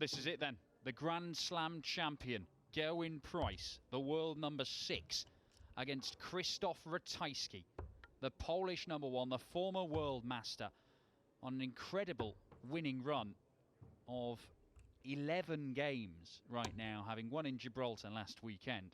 This is it then. The Grand Slam champion, Gerwyn Price, the world number 6, against Krzysztof Ratajski, the Polish number 1, the former world master, on an incredible winning run of 11 games right now, having won in Gibraltar last weekend.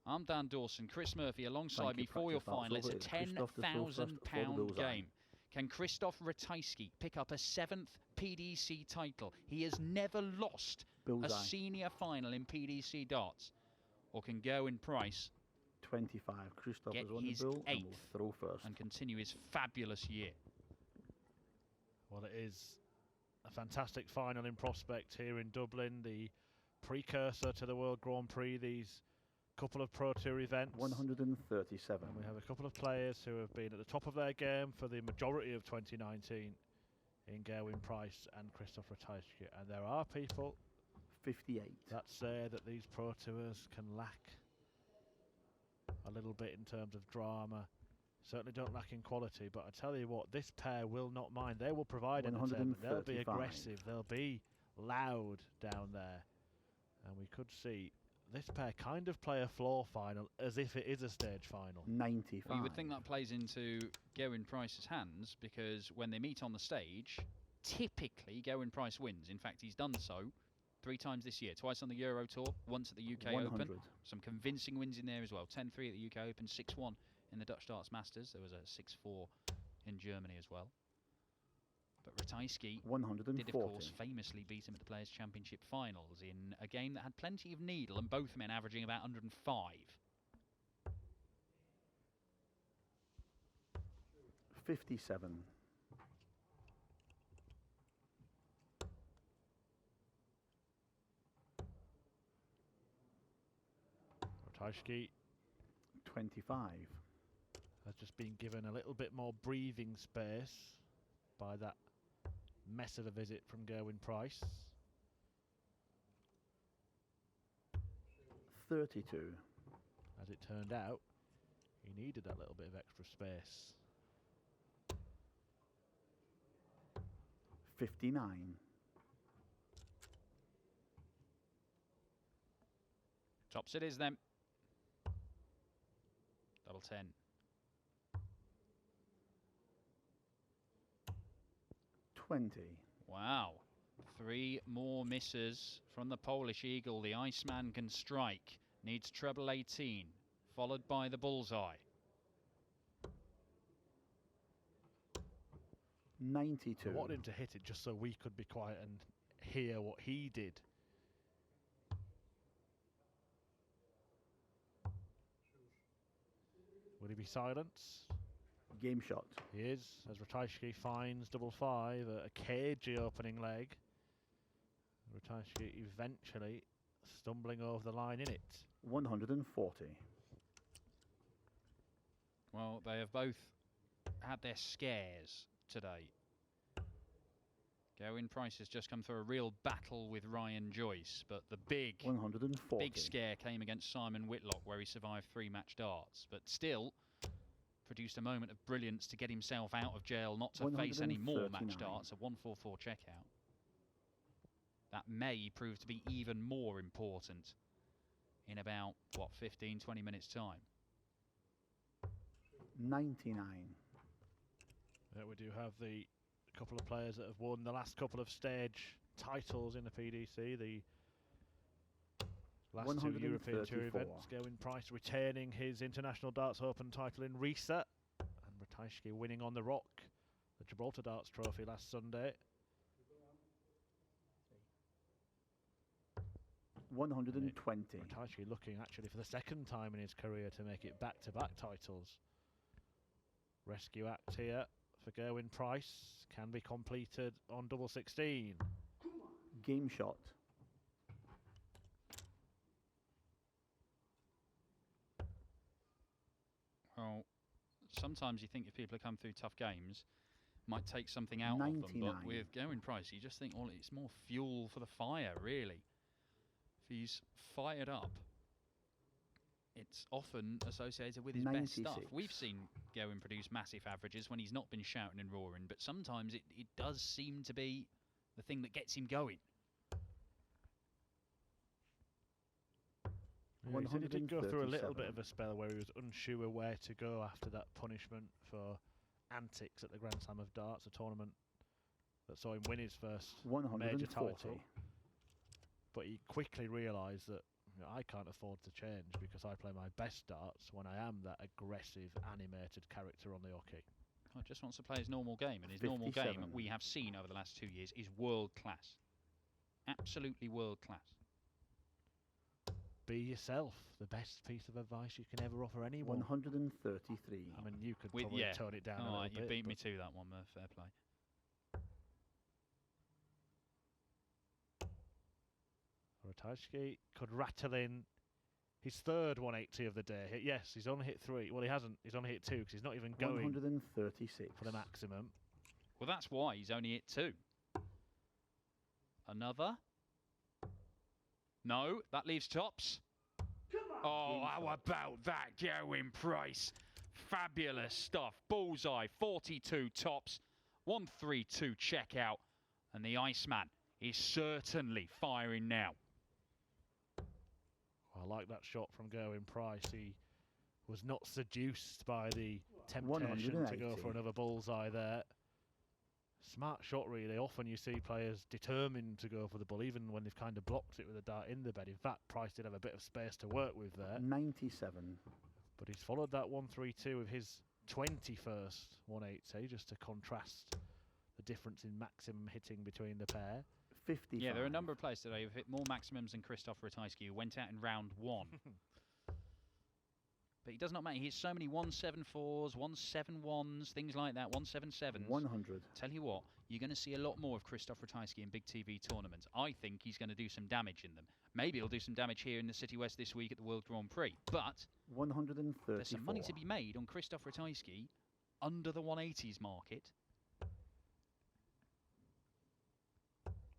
I'm Dan Dawson, Chris Murphy alongside me for your final. It's a £10,000 game. Can Krzysztof Ratajski pick up a 7th PDC title? He has never lost a senior final in PDC darts. Or can Gerwyn Price 25. Krzysztof get is on the his bill 8th and will throw first and continue his fabulous year? Well, it is a fantastic final in prospect here in Dublin, the precursor to the World Grand Prix, these couple of Pro Tour events. 137. And we have a couple of players who have been at the top of their game for the majority of 2019 in Gerwyn Price and Krzysztof Ratajski. And there are people 58 that say that these Pro Tours can lack a little bit in terms of drama. Certainly don't lack in quality, but I tell you what, this pair will not mind. They will provide entertainment. They'll be aggressive. They'll be loud down there. And we could see this pair kind of play a floor final as if it is a stage final. 95. Well, you would think that plays into Gerwyn Price's hands, because when they meet on the stage, typically Gerwyn Price wins. In fact, he's done so 3 times this year. Twice on the Euro Tour, once at the UK 100. Open. Some convincing wins in there as well. 10-3 at the UK Open, 6-1 in the Dutch Darts Masters. There was a 6-4 in Germany as well. But Ratajski 140. did, of course, famously beat him at the Players' Championship finals in a game that had plenty of needle, and both men averaging about 105. 57. Ratajski 25. has just been given a little bit more breathing space by that mess of a visit from Gerwyn Price. 32. As it turned out, he needed that little bit of extra space. 59. Tops it is then. Double 10. 20. Wow. 3 more misses from the Polish Eagle. The Iceman can strike. Needs treble 18. Followed by the bullseye. 92. I wanted him to hit it just so we could be quiet and hear what he did. Will he be silenced? Game shot. He is, as Ratajski finds double 5, a cagey opening leg. Ratajski eventually stumbling over the line in it. 140. Well, they have both had their scares today. Gerwyn Price has just come through a real battle with Ryan Joyce, but the big 140. big scare came against Simon Whitlock, where he survived 3 match darts, but still produced a moment of brilliance to get himself out of jail, not to face any more match darts. A 144 checkout. That may prove to be even more important in about, what, 15, 20 minutes' time. 99. There we do have the couple of players that have won the last couple of stage titles in the PDC. The last 2 European Tour events. Gerwyn Price retaining his International Darts Open title in Riesa, and Ratajski winning on the rock the Gibraltar Darts Trophy last Sunday. 120. Ratajski looking actually for the 2nd time in his career to make it back-to-back titles. Rescue act here for Gerwyn Price can be completed on double 16. Game shot. Well, sometimes you think if people have come through tough games, might take something out of them, but with Gerwyn Price, you just think, well, it's more fuel for the fire, really. If he's fired up, it's often associated with his 96. best stuff. We've seen Gerwyn produce massive averages when he's not been shouting and roaring, but sometimes it does seem to be the thing that gets him going. Yeah, he said he did go through a little 137. bit of a spell where he was unsure where to go after that punishment for antics at the Grand Slam of Darts, a tournament that saw him win his first major 140. title. But he quickly realised that I can't afford to change because I play my best darts when I am that aggressive, animated character on the hockey. I just wants to play his normal game, and his normal game, we have seen over the last 2 years, is world class. Absolutely world class. Be yourself. The best piece of advice you can ever offer anyone. 133. I mean, you could probably tone it down a little bit. You beat me to that one, fair play. Ratajski could rattle in his third 180 of the day. Yes, he's only hit 3. Well, he hasn't. He's only hit 2 because he's not even going 136 for the maximum. Well, that's why he's only hit 2. Another? No, that leaves tops. Oh, how about that, Gerwin Price? Fabulous stuff. Bullseye, 42 tops, 132 checkout, and the Iceman is certainly firing now. I like that shot from Gerwin Price. He was not seduced by the temptation to go for another bullseye there. Smart shot, really. Often you see players determined to go for the bull, even when they've kind of blocked it with a dart in the bed. In fact, Price did have a bit of space to work with there. 97. But he's followed that 132 with his 21st 180, just to contrast the difference in maximum hitting between the pair. 55. Yeah, there are a number of players today who've hit more maximums than Christoph Ratajski, who went out in round 1. But he does not matter. He hits so many 174s, 171s, things like that, 177s. 100. Tell you what, you're going to see a lot more of Christoph Ratajski in big TV tournaments. I think he's going to do some damage in them. Maybe he'll do some damage here in the City West this week at the World Grand Prix. But 134. there's some money to be made on Christoph Ratajski under the 180s market.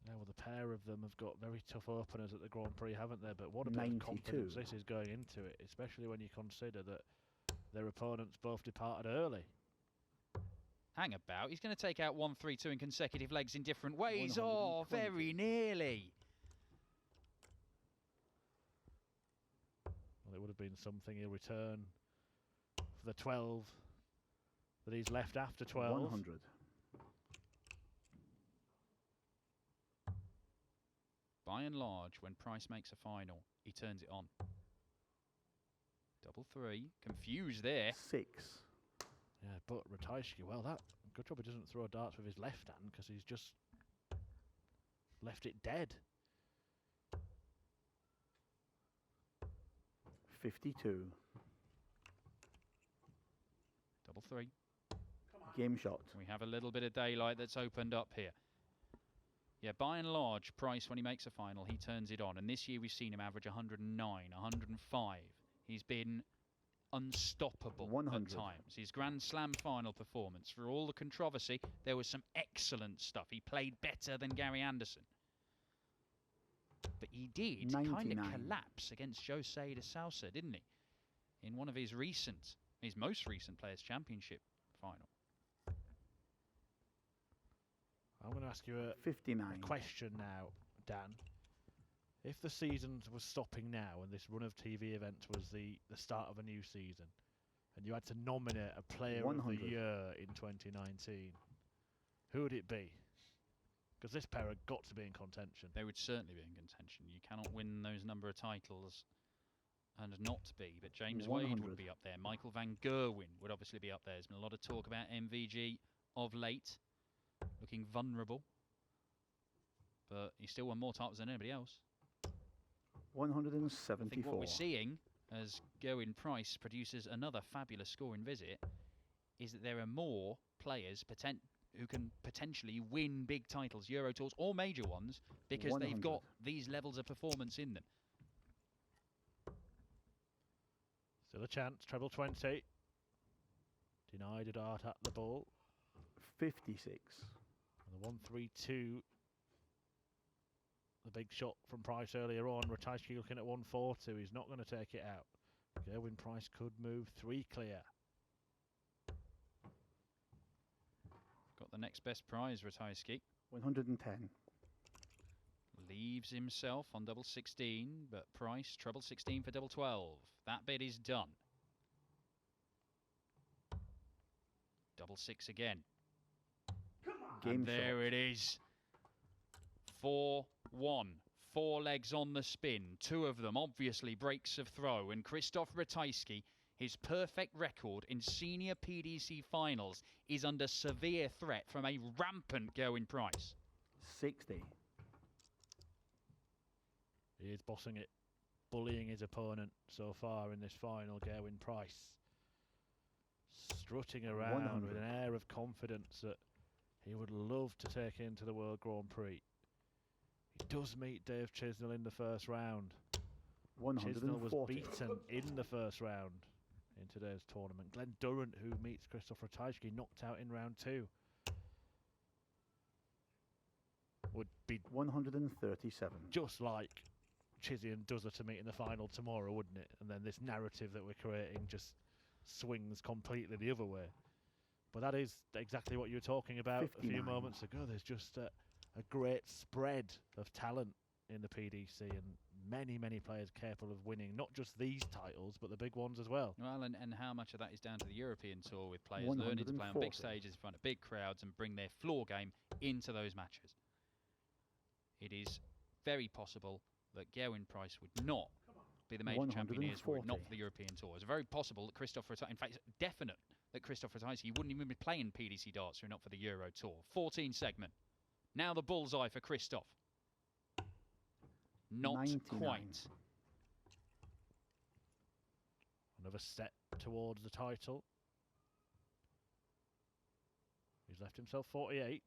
Yeah, well, the pair of them have got very tough openers at the Grand Prix, haven't they? But what a bit 92. of confidence this is going into it, especially when you consider that their opponents both departed early. Hang about. He's going to take out 132 in consecutive legs in different ways. 120. Oh, very nearly. Well, it would have been something. He'll return for the 12 that he's left after 12. 100. By and large, when Price makes a final, he turns it on. Double 3. Confused there. 6. Yeah, but Ratajski, well, that good job he doesn't throw darts with his left hand because he's just left it dead. 52. Double 3. Game shot. We have a little bit of daylight that's opened up here. Yeah, by and large, Price, when he makes a final, he turns it on. And this year we've seen him average 109, 105. He's been unstoppable 100. at times. His Grand Slam final performance, for all the controversy, there was some excellent stuff. He played better than Gary Anderson. But he did 99. kind of collapse against Jose de Sousa, didn't he? In one of his most recent Players' Championship final. I'm going to ask you a 59. question now, Dan. If the season was stopping now and this run of TV events was the start of a new season, and you had to nominate a player 100. of the year in 2019, who would it be? Because this pair have got to be in contention. They would certainly be in contention. You cannot win those number of titles and not be. But James 100. Wade would be up there. Michael van Gerwen would obviously be up there. There's been a lot of talk about MVG of late, looking vulnerable. But he's still won more titles than anybody else. 174. I think what we're seeing as Gerwin Price produces another fabulous scoring visit is that there are more players who can potentially win big titles, Euro Tours or major ones, because 100. they've got these levels of performance in them. Still a chance, treble 20. Denied a dart at the ball. 56. And the 132. The big shot from Price earlier on. Ratajski looking at 142. He's not going to take it out. Gerwin Price could move 3 clear. Got the next best prize, Ratajski. 110. Leaves himself on double 16, but Price, treble 16 for double 12. That bid is done. Double 6 again. And there it is. 4-1. 4 legs on the spin. 2 of them, obviously, breaks of throw. And Krzysztof Ratajski, his perfect record in senior PDC finals, is under severe threat from a rampant Gerwyn Price. 60. He is bossing it, bullying his opponent so far in this final, Gerwyn Price. Strutting around 100. with an air of confidence that he would love to take into the World Grand Prix. He does meet Dave Chisnell in the first round. 140. Chisnell was beaten in the first round in today's tournament. Glenn Durrant, who meets Krzysztof Ratajski, knocked out in round 2. Would be 137. just like Chizzy and Duzza to meet in the final tomorrow, wouldn't it? And then this narrative that we're creating just swings completely the other way. But that is exactly what you were talking about 59. a few moments ago. There's just a great spread of talent in the PDC, and many, many players capable of winning not just these titles, but the big ones as well. Well, and how much of that is down to the European tour, with players learning to play on big stages in front of big crowds and bring their floor game into those matches. It is very possible that Gerwyn Price would not be the major champion here were it not for the European tour. It's very possible that Krzysztof Ratajski, in fact, it's definite that Krzysztof Ratajski wouldn't even be playing PDC darts were it not for the Euro tour. 14 segment. Now the bullseye for Krzysztof. Not 99. quite. Another step towards the title. He's left himself 48.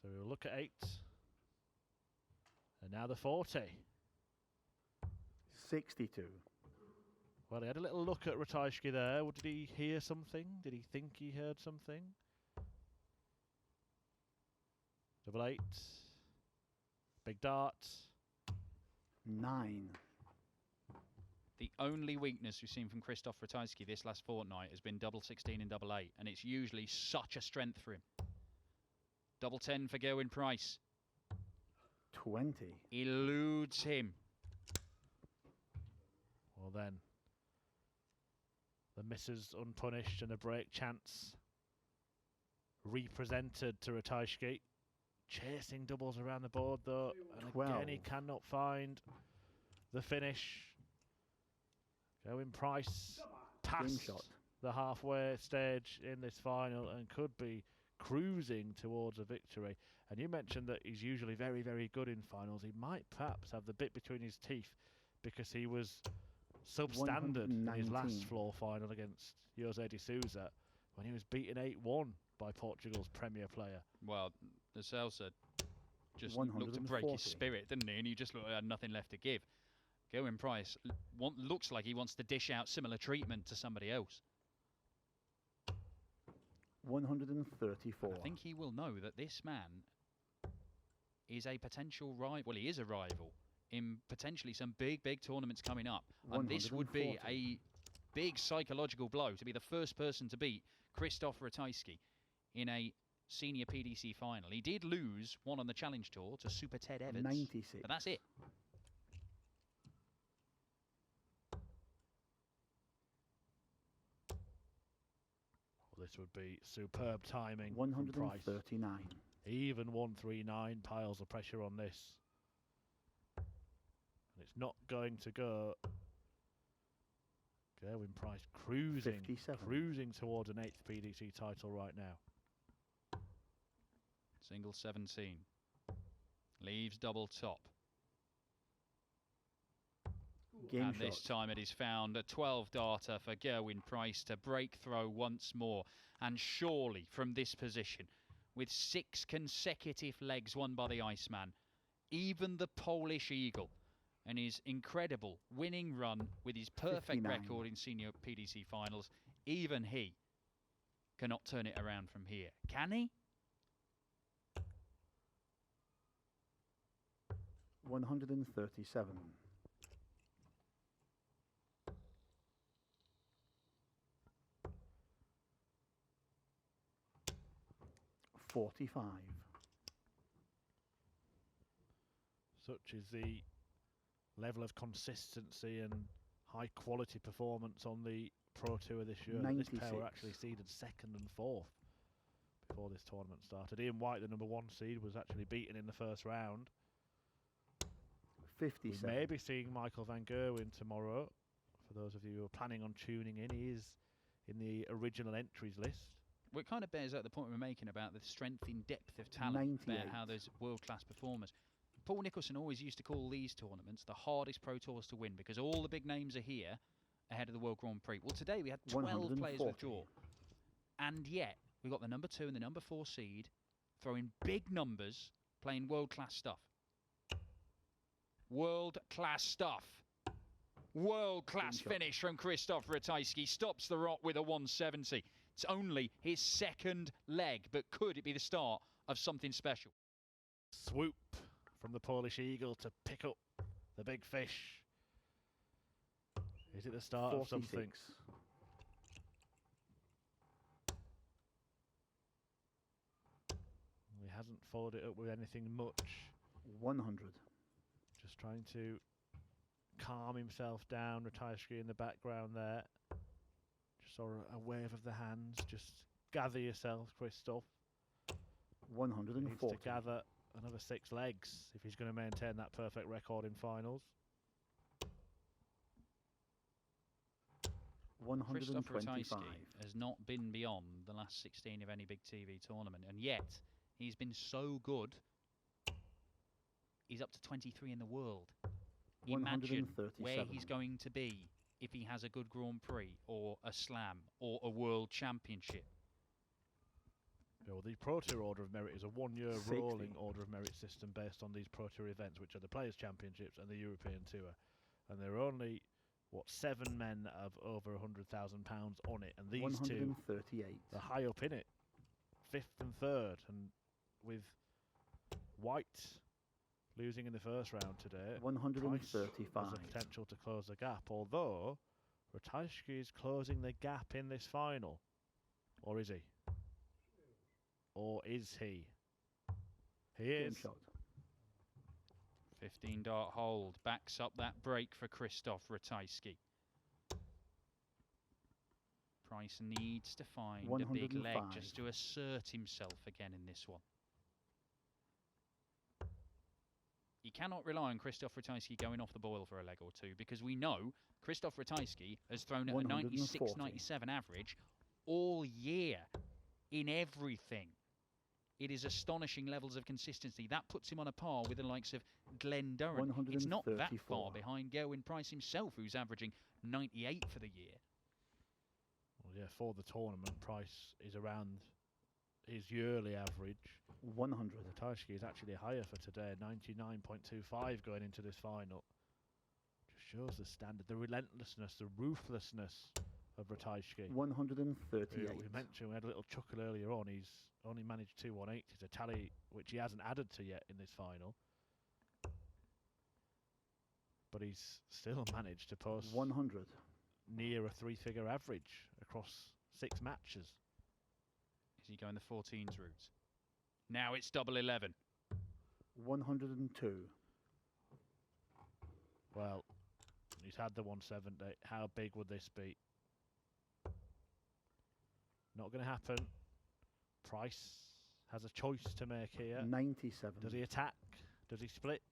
So we'll look at 8. And now the 40. 62. Well, he had a little look at Ratajski there. Did he hear something? Did he think he heard something? Double 8. Big dart. 9. The only weakness we've seen from Krzysztof Ratajski this last fortnight has been double 16 and double 8, and it's usually such a strength for him. Double 10 for Gerwyn Price. 20. Eludes him. Well then, the misses unpunished and a break chance represented to Ratajski. Chasing doubles around the board though, and 12. again he cannot find the finish. Gerwyn Price past the halfway stage in this final and could be cruising towards a victory. And you mentioned that he's usually very, very good in finals. He might perhaps have the bit between his teeth because he was substandard in his last floor final against Jose de Souza when he was beaten 8-1 by Portugal's premier player. Well, the Celsa just looked to break his spirit, didn't he? And he just had nothing left to give. Gerwyn Price looks like he wants to dish out similar treatment to somebody else. 134. I think he will know that this man is a potential rival. Well, he is a rival in potentially some big, big tournaments coming up. And this would be a big psychological blow to be the first person to beat Krzysztof Ratajski in a senior PDC final. He did lose one on the Challenge Tour to Super Ted Evans. 96. But that's it. Well, this would be superb timing. 139. Price. Even 139 piles of pressure on this. And it's not going to go. Gerwyn Price cruising, 57. cruising towards an 8th PDC title right now. Single 17. Leaves double top. Game and this time it is found a 12-darter for Gerwyn Price to break throw once more. And surely from this position, with 6 consecutive legs won by the Iceman, even the Polish Eagle and his incredible winning run with his perfect 59. record in senior PDC finals, even he cannot turn it around from here. Can he? 137. 45. Such is the level of consistency and high quality performance on the Pro Tour this year. This pair were 96. actually seeded 2nd and 4th before this tournament started. Ian White, the number 1 seed, was actually beaten in the first round. 57. We may be seeing Michael van Gerwen tomorrow. For those of you who are planning on tuning in, he is in the original entries list. Well, it kind of bears out the point we're making about the strength in depth of talent, about how there's world-class performers. Paul Nicholson always used to call these tournaments the hardest Pro Tours to win because all the big names are here ahead of the World Grand Prix. Well, today we had 12 players withdraw. And yet, we got the number 2 and the number 4 seed throwing big numbers, playing world-class stuff. World-class stuff. World-class finish from Krzysztof Ratajski. Stops the rock with a 170. It's only his 2nd leg, but could it be the start of something special? Swoop from the Polish Eagle to pick up the big fish. Is it the start 46. of something? He hasn't followed it up with anything much. 100. Just trying to calm himself down. Ratajski in the background there. Just saw a wave of the hands. Just gather yourself, Krzysztof. 140. Needs to gather another 6 legs if he's going to maintain that perfect record in finals. Krzysztof 125. Ratajski has not been beyond the last 16 of any big TV tournament, and yet he's been so good. He's up to 23 in the world. Imagine where he's going to be if he has a good Grand Prix or a Slam or a World Championship. Yeah, well, the Pro Tour Order of Merit is a 1-year 60. rolling Order of Merit system based on these Pro Tour events, which are the Players' Championships and the European Tour. And there are only, 7 men that have over £100,000 on it. And these 138. two are high up in it, 5th and 3rd. And with White losing in the first round today, 135. Price has the potential to close the gap, although Ratajski is closing the gap in this final. Or is he? Or is he? He is. 15 dart hold, backs up that break for Krzysztof Ratajski. Price needs to find a big leg 105. just to assert himself again in this one. You cannot rely on Krzysztof Ratajski going off the boil for a leg or two, because we know Krzysztof Ratajski has thrown at a 96, 97 average all year in everything. It is astonishing levels of consistency. That puts him on a par with the likes of Glenn Durrant. It's not that far behind Gerwyn Price himself, who's averaging 98 for the year. Well, yeah, for the tournament, Price is around his yearly average. 100. Ratajski is actually higher for today, 99.25 going into this final. Just shows the standard, the relentlessness, the ruthlessness of Ratajski. 138. We mentioned, we had a little chuckle earlier on, he's only managed 2 180s, a tally which he hasn't added to yet in this final. But he's still managed to post 100. near a 3-figure average across 6 matches. Is he going the 14s route? Now it's double 11. 102. Well, he's had the 170. How big would this be? Not going to happen. Price has a choice to make here. 97. Does he attack? Does he split?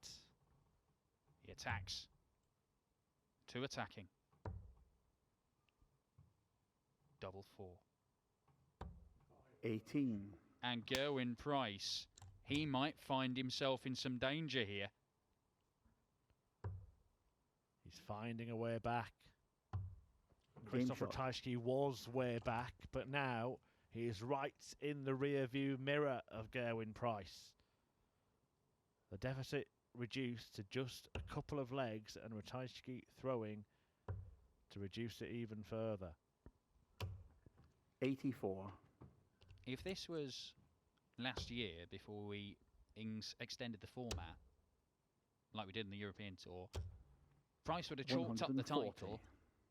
He attacks. 2 attacking. Double 4. 18. And Gerwyn Price, he might find himself in some danger here. He's finding a way back. Krzysztof Ratajski was way back, but now he is right in the rear view mirror of Gerwyn Price. The deficit reduced to just a couple of legs, and Ratajski throwing to reduce it even further. 84. If this was last year, before we extended the format, like we did in the European Tour, Price would have chalked up the title,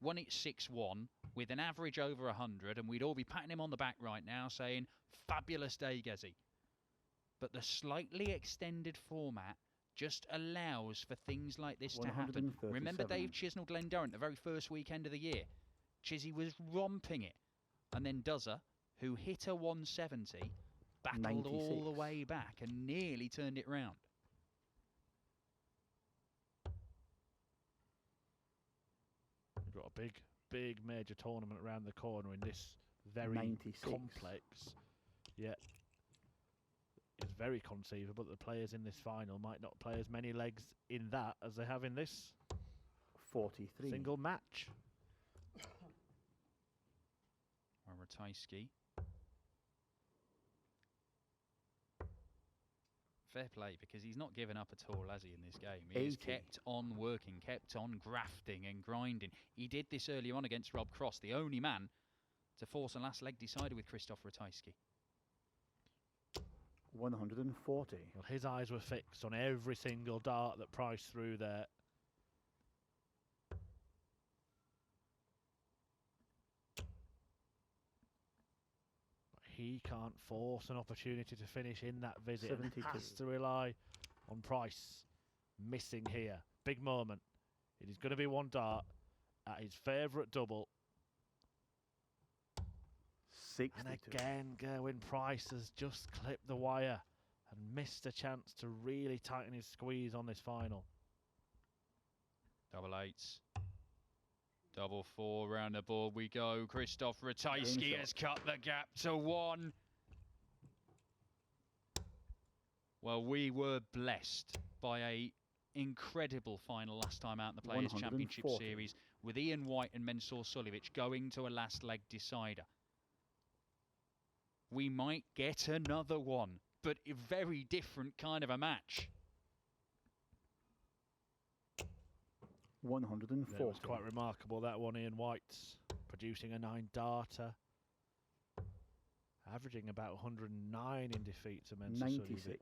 won it 6-1, with an average over 100, and we'd all be patting him on the back right now, saying, fabulous day, Gezi. but the slightly extended format just allows for things like this to happen. Remember 137. Dave Chisnell Glendoran, the very first weekend of the year? Chizzy was romping it. And then Duzza, who hit a 170, battled all the 96. way back and nearly turned it round. We've got a big major tournament around the corner in this very 96. complex, yet it's very conceivable that the players in this final might not play as many legs in that as they have in this 43. single match. Ratajski. Fair play, because he's not given up at all, has he, in this game? He has 80. kept on working, kept on grafting and grinding. He did this earlier on against Rob Cross, the only man to force a last leg decider with Christoph Ratajski. 140. Well, his eyes were fixed on every single dart that Price threw there. He can't force an opportunity to finish in that visit. 72. And has to rely on Price. Missing here. Big moment. It is going to be one dart at his favourite double. 62. And again, Gerwyn Price has just clipped the wire and missed a chance to really tighten his squeeze on this final. Double eights. Double four, round the board we go. Christoph Ratajski has cut the gap to 1. Well, we were blessed by a incredible final last time out in the Players' Championship 140. Series with Ian White and Mensur Suljovic going to a last leg decider. We might get another one, but a very different kind of a match. 140. It was quite remarkable, that one. Ian White's producing a 9-darter, averaging about 109 in defeat to Mensur 96. Suljovic,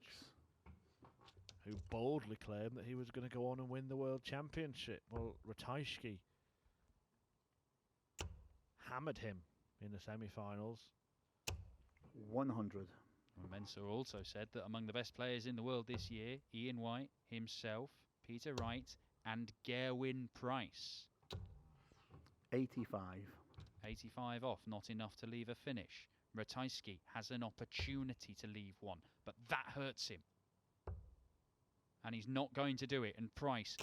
who boldly claimed that he was going to go on and win the World Championship. Well, Ratajski hammered him in the semi-finals. 100. Well, Mensur also said that among the best players in the world this year, Ian White, himself, Peter Wright and Gerwyn Price. 85. 85 off, not enough to leave a finish. Ratajski has an opportunity to leave one, but that hurts him. And he's not going to do it. And Price,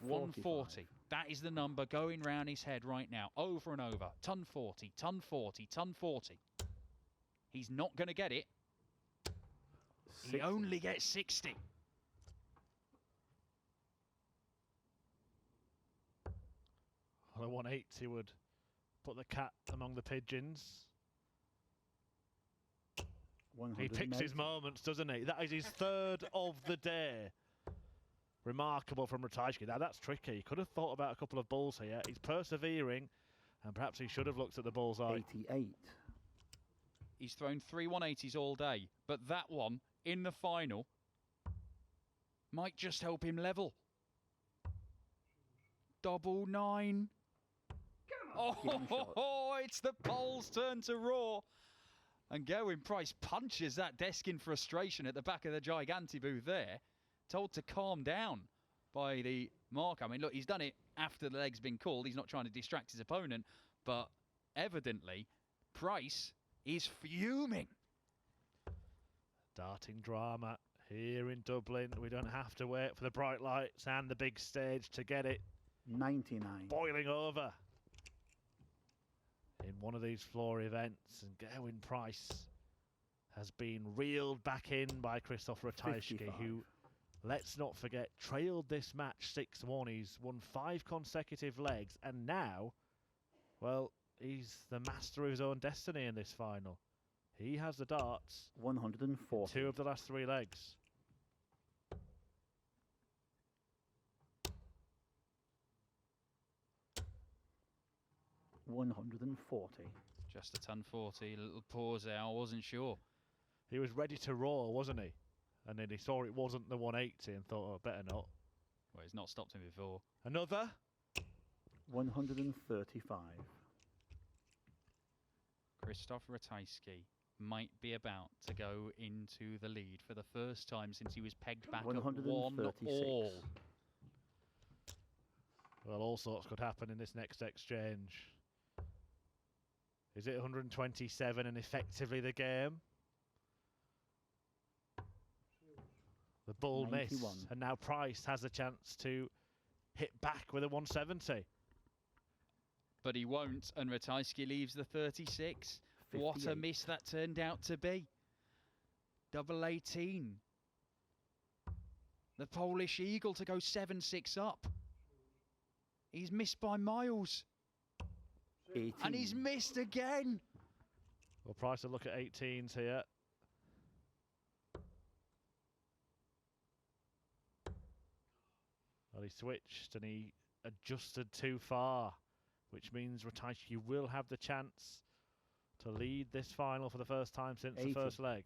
140. 45. That is the number going round his head right now, over and over. Ton 40, ton 40, ton 40. He's not going to get it. 60. He only gets 60. Well, a 180 would put the cat among the pigeons. He picks his moments, doesn't he? That is his third of the day. Remarkable from Ratajski. Now, that's tricky. He could have thought about a couple of balls here. He's persevering, and perhaps he should have looked at the bullseye. 88. He's thrown 3 180s all day, but that one in the final might just help him level. Double 9. Oh, it's the Poles' turn to roar. And Gerwyn Price punches that desk in frustration at the back of the Giganti booth there, told to calm down by the marker. I mean, look, he's done it after the leg's been called. He's not trying to distract his opponent, but evidently Price is fuming. Darting drama here in Dublin. We don't have to wait for the bright lights and the big stage to get it 99. boiling over in one of these floor events. And Gerwyn Price has been reeled back in by Christoph Ratajski, 55. who, let's not forget, trailed this match 6-1. He's won 5 consecutive legs, and now, well, he's the master of his own destiny in this final. He has the darts. 140. 2 of the last 3 legs. $140. Just a ton 40, a little pause there, I wasn't sure. He was ready to roar, wasn't he? And then he saw it wasn't the 180 and thought, oh, better not. Well, he's not stopped him before. Another? 135. Christoph Ratajski might be about to go into the lead for the first time since he was pegged back at 1 136. all. Well, all sorts could happen in this next exchange. Is it 127 and effectively the game? The bull 91. missed, and now Price has a chance to hit back with a 170. But he won't, and Ratajski leaves the 36. What a 58. miss that turned out to be. Double 18. The Polish Eagle to go 7-6 up. He's missed by miles. 18. And he's missed again. Well, Price will look at 18s here. Well, he switched and he adjusted too far, which means Ratajski will have the chance to lead this final for the first time since 80. the first leg.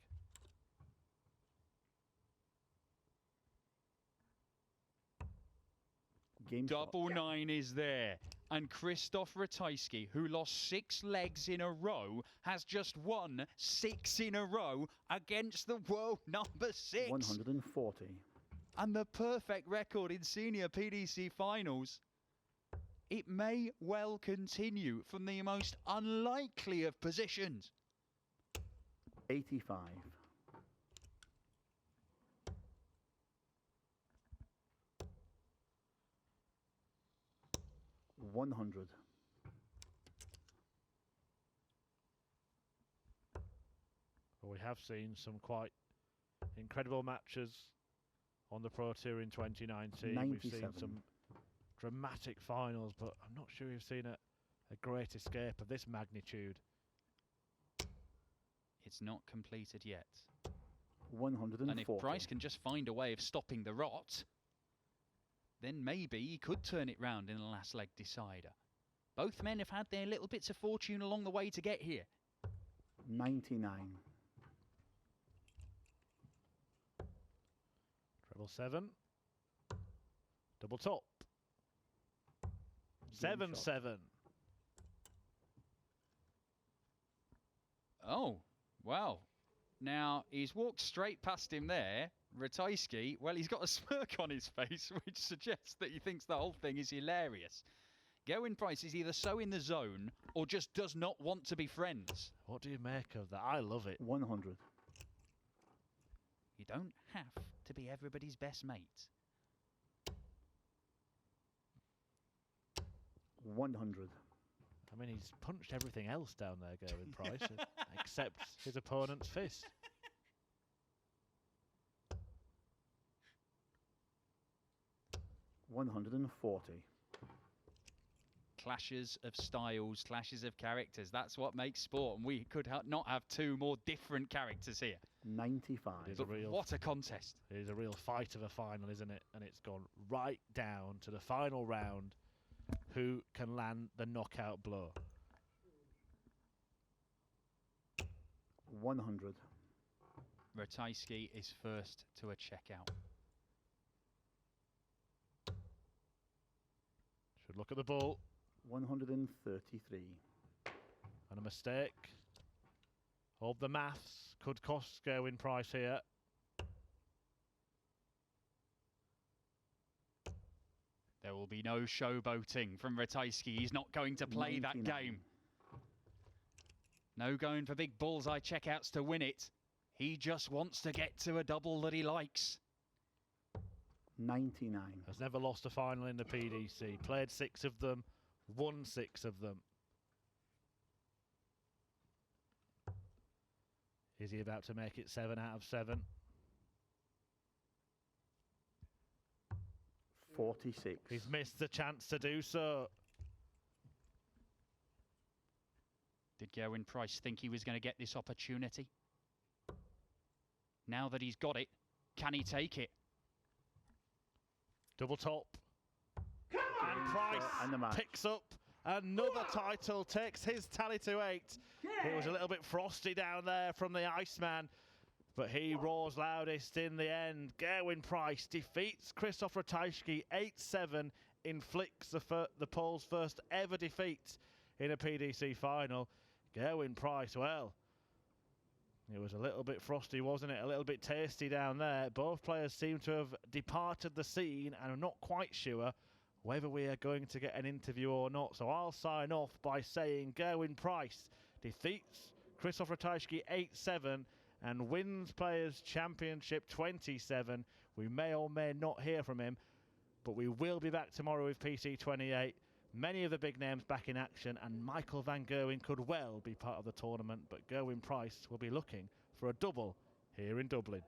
Game Double shot. 9 is there. And Krzysztof Ratajski, who lost 6 legs in a row, has just won 6 in a row against the world number 6. 140. And the perfect record in senior PDC finals. It may well continue from the most unlikely of positions. 85. 100. Well, we have seen some quite incredible matches on the Pro Tour in 2019. 97. We've seen some dramatic finals, but I'm not sure we've seen a great escape of this magnitude. It's not completed yet. 140. And if Price can just find a way of stopping the rot, then maybe he could turn it round in the last leg decider. Both men have had their little bits of fortune along the way to get here. 99. Treble 7. Double top. Game 7-7. Oh, wow. Now, he's walked straight past him there. Ratajski, well, he's got a smirk on his face, which suggests that he thinks the whole thing is hilarious. Gerwin Price is either so in the zone or just does not want to be friends. What do you make of that? I love it. 100. You don't have to be everybody's best mate. 100. I mean, he's punched everything else down there, Gerwin Price, except his opponent's fist. $140. Clashes of styles, clashes of characters. That's what makes sport, and we could not have 2 more different characters here. 95. It is What a contest. It is a real fight of a final, isn't it? And it's gone right down to the final round. Who can land the knockout blow? 100. Ratajski is first to a checkout. Should look at the ball. 133. And a mistake of the maths could cost Gerwin Price here. There will be no showboating from Ratajski. He's not going to play 99. that game. No going for big bullseye checkouts to win it. He just wants to get to a double that he likes. 99. Has never lost a final in the PDC. Played 6 of them, won 6 of them. Is he about to make it 7 out of 7? 46. He's missed the chance to do so. Did Gerwin Price think he was going to get this opportunity? Now that he's got it, can he take it? Double top. And Price And the match. picks up another title, takes his tally to 8. It was a little bit frosty down there from the Iceman, but he roars loudest in the end. Gerwin Price defeats Krzysztof Ratajski 8-7, inflicts the Pole's first ever defeat in a PDC final. Gerwin Price, well, It was a little bit frosty, wasn't it? A little bit tasty down there. Both players seem to have departed the scene, and I'm not quite sure whether we are going to get an interview or not. So I'll sign off by saying Gerwin Price defeats Krzysztof Ratajski 8-7 and wins Players' Championship 27. We may or may not hear from him, but we will be back tomorrow with PC 28. Many of the big names back in action, and Michael van Gerwen could well be part of the tournament, but Gerwin Price will be looking for a double here in Dublin.